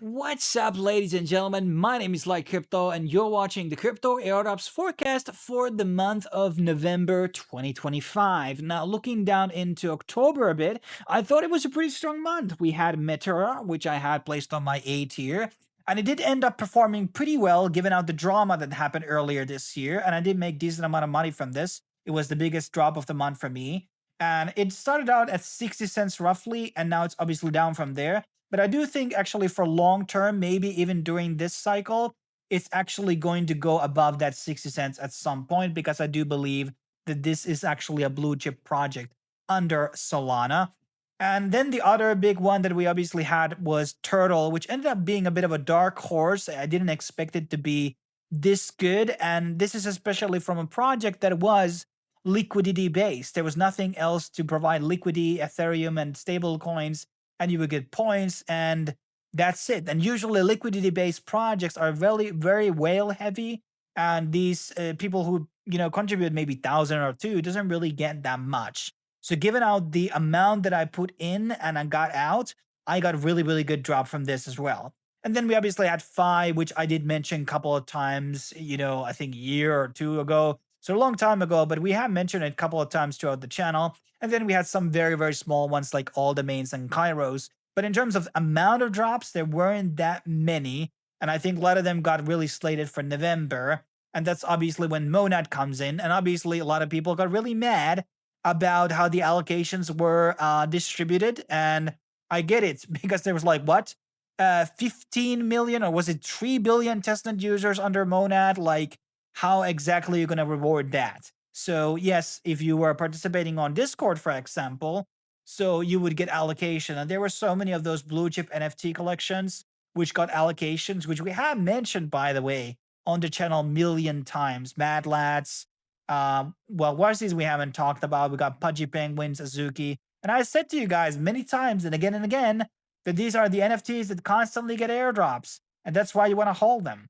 What's up, ladies and gentlemen? My name is LITE Crypto, and you're watching the Crypto Airdrops forecast for the month of November 2025. Now, looking down into October a bit, I thought it was a pretty strong month. We had Meteor, which I had placed on my A tier, and it did end up performing pretty well given out the drama that happened earlier this year, and I did make decent amount of money from this. It was the biggest drop of the month for me, and it started out at 60 cents roughly, and now it's obviously down from there. But I do think actually for long term, maybe even during this cycle, it's actually going to go above that 60 cents at some point, because I do believe that this is actually a blue chip project under Solana. And then the other big one that we obviously had was Turtle, which ended up being a bit of a dark horse. I didn't expect it to be this good. And this is especially from a project that was liquidity based. There was nothing else to provide liquidity, Ethereum, and stable coins, and you would get points, and that's it. And usually liquidity based projects are very whale heavy, and these people who contribute maybe 1,000 or two doesn't really get that much. So given out the amount that I put in and I got out, I got really good drop from this as well. And then we obviously had Phi, which I did mention a couple of times, I think a year or two ago. So a long time ago, but we have mentioned it a couple of times throughout the channel. And then we had some very small ones like All Domains and Kairos. But in terms of amount of drops, there weren't that many. And I think a lot of them got really slated for November. And that's obviously when Monad comes in. And obviously a lot of people got really mad about how the allocations were distributed. And I get it, because there was like, what? 15 million, or was it 3 billion testnet users under Monad? Like, how exactly are you going to reward that? So yes, if you were participating on Discord, for example, so you would get allocation. And there were so many of those blue chip NFT collections which got allocations, which we have mentioned, by the way, on the channel a million times. Mad Lads, well, Warsies we haven't talked about. We got Pudgy Penguins, Azuki. And I said to you guys many times and again that these are the NFTs that constantly get airdrops. And that's why you want to hold them.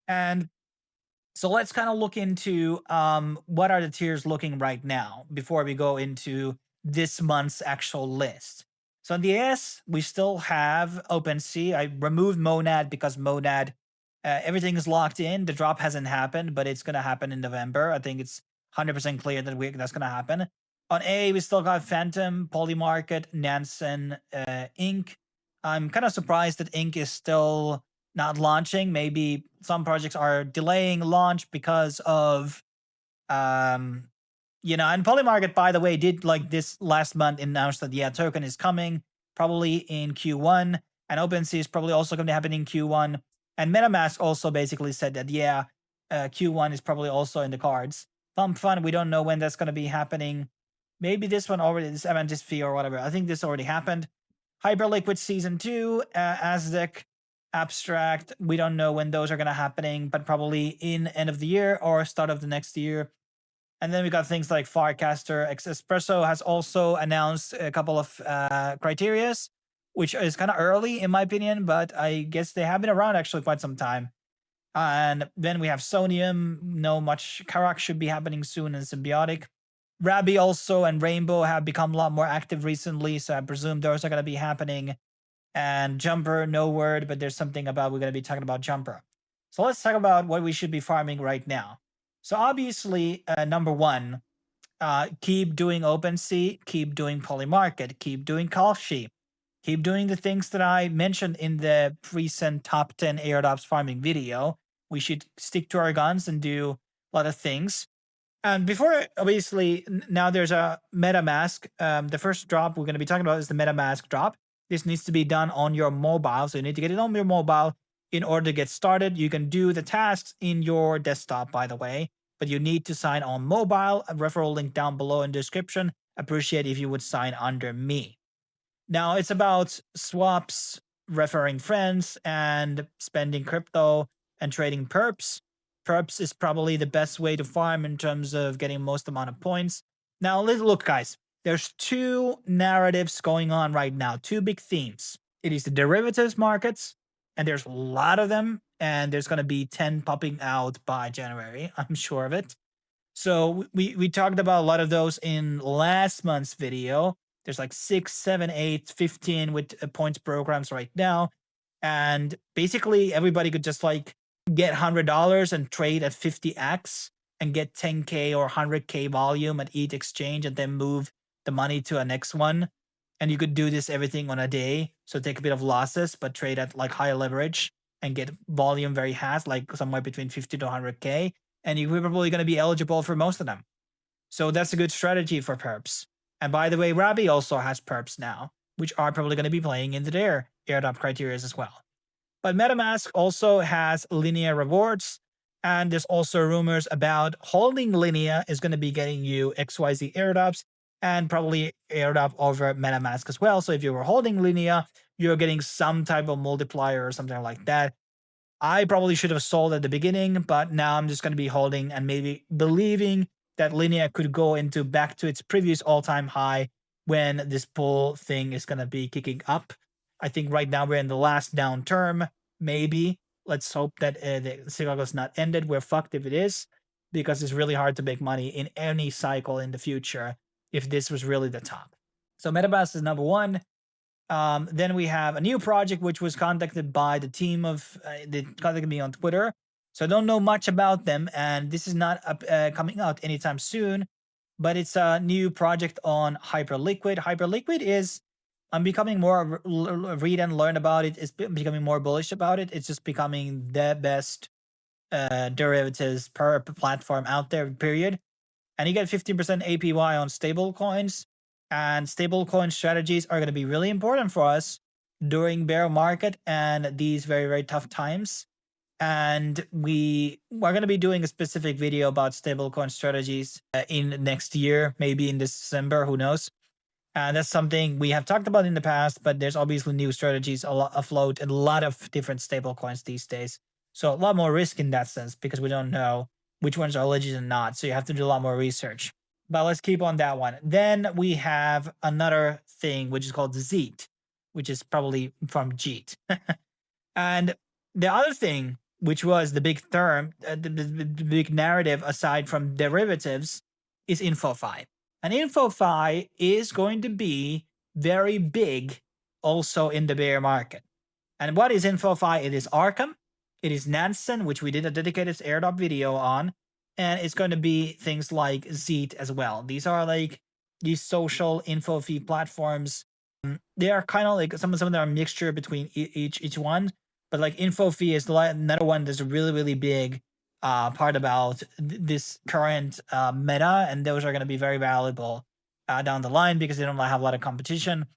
And so let's kind of look into what are the tiers looking right now before we go into this month's actual list. So on the S, we still have OpenSea. I removed Monad because Monad, everything is locked in. The drop hasn't happened, but it's going to happen in November. I think it's 100% clear that that's going to happen. On A, we still got Phantom, Polymarket, Nansen, Inc. I'm kind of surprised that Inc. is still not launching. Maybe some projects are delaying launch because of, and Polymarket, by the way, did like this last month announce that, yeah, token is coming probably in Q1, and OpenSea is probably also going to happen in Q1. And MetaMask also basically said that, yeah, Q1 is probably also in the cards. Pump Fund, we don't know when that's going to be happening. Maybe this one already, this Avantis fee or whatever. I think this already happened. Hyperliquid Season 2, Aztec, Abstract, we don't know when those are going to happening, but probably in end of the year or start of the next year. And then we got things like Farcaster. Espresso has also announced a couple of criterias, which is kind of early in my opinion, but I guess they have been around actually quite some time. And then we have Sonium, no much. Karak should be happening soon, and Symbiotic. Rabby also and Rainbow have become a lot more active recently, so I presume those are going to be happening. And Jumper, no word, but there's something about we're going to be talking about Jumper. So let's talk about what we should be farming right now. So obviously, number one, keep doing OpenSea, keep doing Polymarket, keep doing Kalshi, keep doing the things that I mentioned in the recent top 10 airdrops farming video. We should stick to our guns and do a lot of things. And before, obviously, now there's a MetaMask. The first drop we're going to be talking about is the MetaMask drop. This needs to be done on your mobile. So you need to get it on your mobile in order to get started. You can do the tasks in your desktop, by the way, but you need to sign on mobile. A referral link down below in the description. Appreciate if you would sign under me. Now it's about swaps, referring friends, and spending crypto and trading perps. Perps is probably the best way to farm in terms of getting most amount of points. Now, look, guys. There's two narratives going on right now, two big themes. It is the derivatives markets, and there's a lot of them, and there's going to be 10 popping out by January. I'm sure of it. So we talked about a lot of those in last month's video. There's like 6, 7, 8, 15 with points programs right now. And basically everybody could just like get $100 and trade at 50x and get 10K or 100K volume at each exchange and then move the money to a next one. And you could do this everything on a day. So take a bit of losses, but trade at like higher leverage and get volume very fast, like somewhere between 50 to 100K. And you're probably going to be eligible for most of them. So that's a good strategy for perps. And by the way, Rabi also has perps now, which are probably going to be playing into their airdrop criteria as well. But MetaMask also has Linea rewards. And there's also rumors about holding Linea is going to be getting you XYZ airdrops and probably airdrop over MetaMask as well. So if you were holding Linea, you're getting some type of multiplier or something like that. I probably should have sold at the beginning, but now I'm just going to be holding and maybe believing that Linea could go into back to its previous all-time high when this bull thing is going to be kicking up. I think right now we're in the last down term. Maybe. Let's hope that the cycle is not ended. We're fucked if it is, because it's really hard to make money in any cycle in the future if this was really the top. So MetaMask is number one. Then we have a new project which was contacted by the team of they contacted me on Twitter. So I don't know much about them, and this is not coming out anytime soon. But it's a new project on Hyperliquid. Hyperliquid is I'm becoming more read and learn about it. It's becoming more bullish about it. It's just becoming the best derivatives per platform out there. Period. And you get 15% APY on stable coins. And stable coin strategies are going to be really important for us during bear market and these very, very tough times. And we are going to be doing a specific video about stablecoin strategies in next year, maybe in December, who knows. And that's something we have talked about in the past, but there's obviously new strategies afloat and a lot of different stablecoins these days. So a lot more risk in that sense because we don't know which ones are legit and not. So you have to do a lot more research. But let's keep on that one. Then we have another thing, which is called ZEET, which is probably from JEET. And the other thing, which was the big term, the big narrative aside from derivatives, is InfoFi. And InfoFi is going to be very big also in the bear market. And what is InfoFi? It is Arkham, it is Nansen, which we did a dedicated airdrop video on, and it's going to be things like ZEET as well. These are like these social info feed platforms. They are kind of like some of them are a mixture between each one, but like InfoFi is another one that's a really, really big part about this current meta, and those are going to be very valuable down the line because they don't have a lot of competition.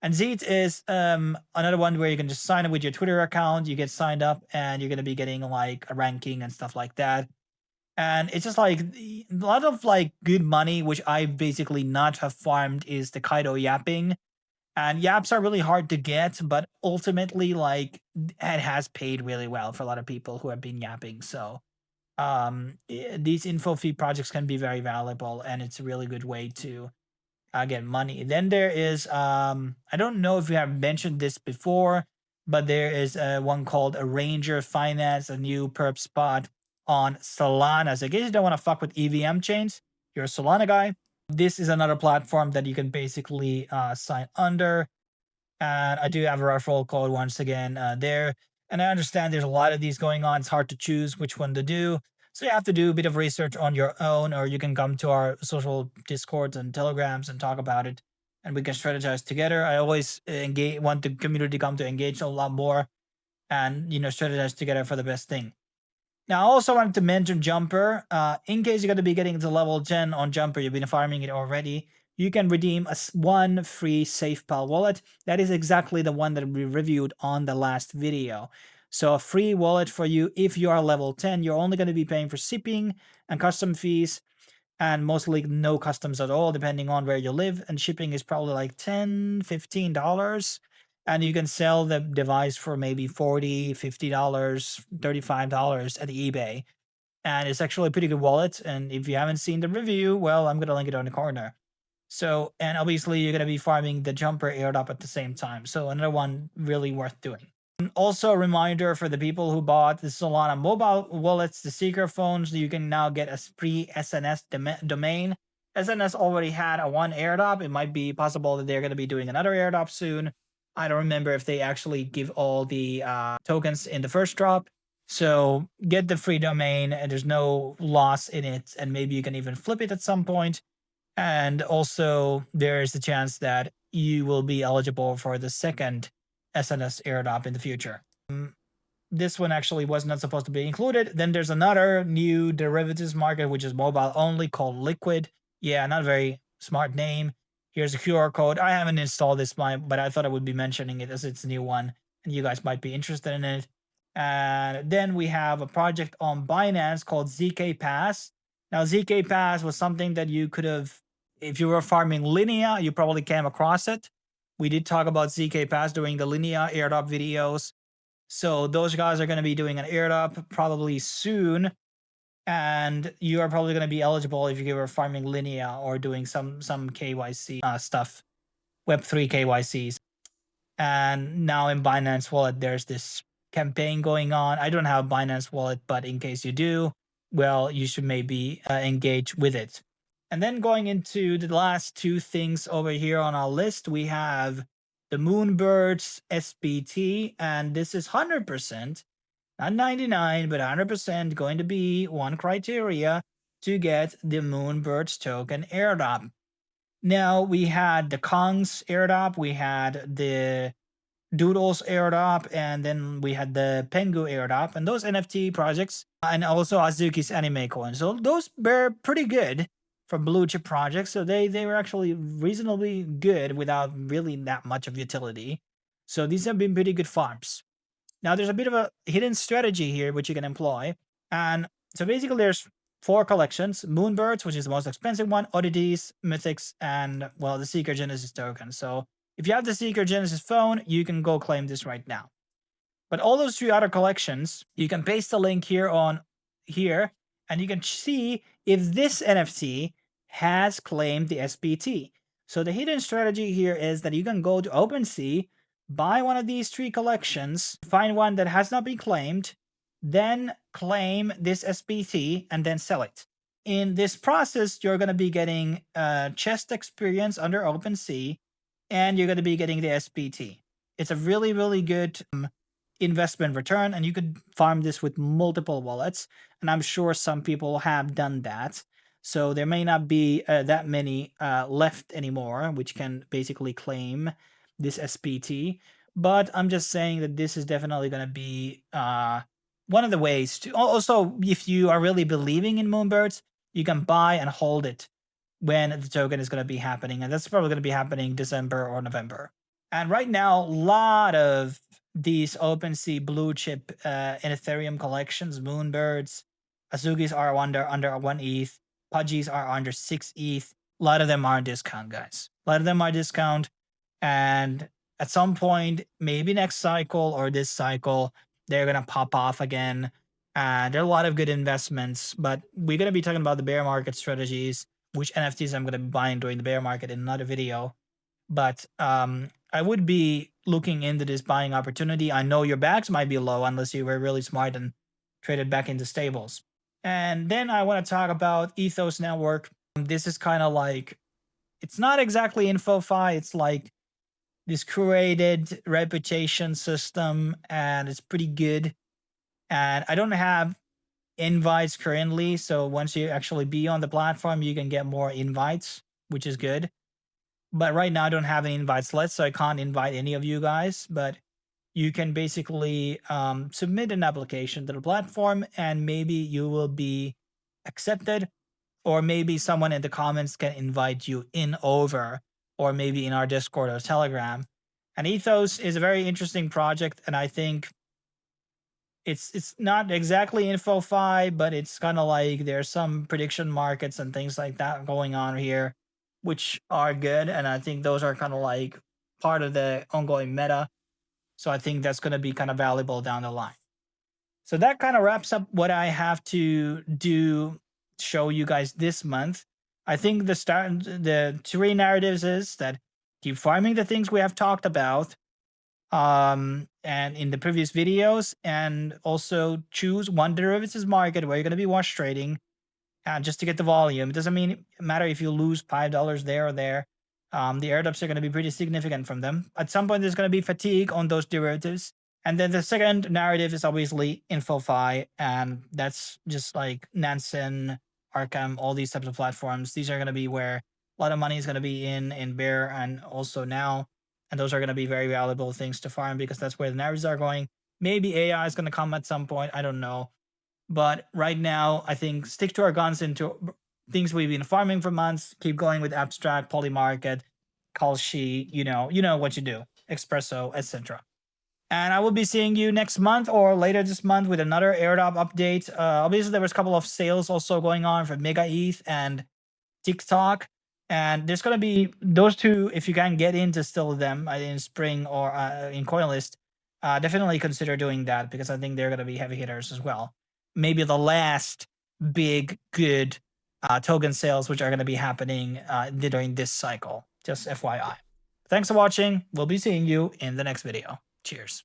And ZEET is another one where you can just sign up with your Twitter account, you get signed up, and you're going to be getting like a ranking and stuff like that. And it's just like a lot of like good money, which I basically not have farmed, is the Kaido yapping. And yaps are really hard to get, but ultimately, like, it has paid really well for a lot of people who have been yapping. So these info feed projects can be very valuable, and it's a really good way to get money. Then there is, I don't know if we have mentioned this before, but there is one called Arranger Finance, a new perp spot on Solana. So in case you don't want to fuck with EVM chains, you're a Solana guy. This is another platform that you can basically sign under. And I do have a referral code once again there. And I understand there's a lot of these going on. It's hard to choose which one to do. So you have to do a bit of research on your own, or you can come to our social Discords and Telegrams and talk about it, and we can strategize together. I always want the community come to engage a lot more and, strategize together for the best thing. Now, I also wanted to mention Jumper. In case you're going to be getting to level 10 on Jumper, you've been farming it already, you can redeem one free SafePal wallet. That is exactly the one that we reviewed on the last video. So a free wallet for you if you are level 10. You're only going to be paying for shipping and custom fees, and mostly no customs at all, depending on where you live. And shipping is probably like $10, $15. And you can sell the device for maybe $40, $50, $35 at eBay. And it's actually a pretty good wallet. And if you haven't seen the review, well, I'm going to link it on the corner. So, and obviously you're going to be farming the Jumper airdrop at the same time. So another one really worth doing. And also a reminder for the people who bought the Solana mobile wallets, the Seeker phones, you can now get a free SNS domain. SNS already had a one airdrop. It might be possible that they're going to be doing another airdrop soon. I don't remember if they actually give all the tokens in the first drop. So get the free domain, and there's no loss in it, and maybe you can even flip it at some point. And also, there is the chance that you will be eligible for the second SNS airdrop in the future. This one actually was not supposed to be included. Then there's another new derivatives market, which is mobile only, called Liquid. Yeah, not a very smart name. Here's a QR code. I haven't installed this, but I thought I would be mentioning it as it's a new one, and you guys might be interested in it. And then we have a project on Binance called ZK Pass. Now, ZK Pass was something that you could have, if you were farming Linea, you probably came across it. We did talk about ZK Pass during the Linea airdrop videos. So those guys are going to be doing an airdrop probably soon, and you are probably going to be eligible if you were farming Linea or doing some KYC stuff, Web3 KYCs. And now in Binance Wallet, there's this campaign going on. I don't have Binance Wallet, but in case you do, well, you should maybe engage with it. And then going into the last two things over here on our list, we have the Moonbirds SBT, and this is 100%, not 99, but 100% going to be one criteria to get the Moonbirds token airdrop. Now, we had the Kongs airdrop, we had the Doodles airdrop, and then we had the Pengu airdrop, and those NFT projects, and also Azuki's anime coin. So those were pretty good for blue chip projects. So they were actually reasonably good without really that much of utility. So these have been pretty good farms. Now there's a bit of a hidden strategy here which you can employ. And so basically there's 4 collections: Moonbirds, which is the most expensive one, Oddities, Mythics, and well, the Seeker Genesis token. So if you have the Seeker Genesis phone, you can go claim this right now. But all those 3 other collections, you can paste the link here on here, and you can see if this NFT has claimed the SBT. So the hidden strategy here is that you can go to OpenSea, buy one of these 3 collections, find one that has not been claimed, then claim this SBT, and then sell it. In this process, you're going to be getting chest experience under OpenSea, and you're going to be getting the SBT. It's a really, really good investment return, and you could farm this with multiple wallets, and I'm sure some people have done that. So there may not be that many left anymore, which can basically claim this SBT. But I'm just saying that this is definitely going to be one of the ways to. Also, if you are really believing in Moonbirds, you can buy and hold it when the token is going to be happening, and that's probably going to be happening December or November. And right now, a lot of these OpenSea blue chip in Ethereum collections, Moonbirds, Azugis are under 1 ETH, Pudgies are under 6 ETH. A lot of them are on discount, guys. A lot of them are discount, and at some point, maybe next cycle or this cycle, they're going to pop off again. There are a lot of good investments, but we're going to be talking about the bear market strategies, which NFTs I'm going to be buying during the bear market in another video. But I would be looking into this buying opportunity. I know your bags might be low unless you were really smart and traded back into stables. And then I want to talk about Ethos Network. This is kind of like, it's not exactly InfoFi. It's like this curated reputation system, and it's pretty good. And I don't have invites currently, so once you actually be on the platform, you can get more invites, which is good. But right now I don't have any invites left, so I can't invite any of you guys. But you can basically submit an application to the platform, and maybe you will be accepted, or maybe someone in the comments can invite you in over, or maybe in our Discord or Telegram. And Ethos is a very interesting project, and I think it's not exactly InfoFi, but it's kind of like there's some prediction markets and things like that going on here, which are good. And I think those are kind of like part of the ongoing meta. So I think that's going to be kind of valuable down the line. So that kind of wraps up what I have to show you guys this month. I think the 3 narratives is that keep farming the things we have talked about and in the previous videos, and also choose one derivatives market where you're going to be wash trading, just to get the volume. It doesn't matter if you lose $5 there or there. The airdrops are going to be pretty significant from them. At some point, there's going to be fatigue on those derivatives. And then the second narrative is obviously InfoFi, and that's just like Nansen, Arkham, all these types of platforms. These are going to be where a lot of money is going to be in bear and also now. And those are going to be very valuable things to farm because that's where the narratives are going. Maybe AI is going to come at some point. I don't know. But right now, I think stick to our guns into things we've been farming for months. Keep going with abstract, polymarket, Kalshi. You know what you do, espresso, etc. And I will be seeing you next month or later this month with another airdrop update. Obviously, there was a couple of sales also going on for Mega ETH and TikTok. And there's going to be those two, if you can get into still them in Spring or in CoinList, definitely consider doing that because I think they're going to be heavy hitters as well. Maybe the last big, good token sales, which are going to be happening during this cycle. Just FYI. Thanks for watching. We'll be seeing you in the next video. Cheers.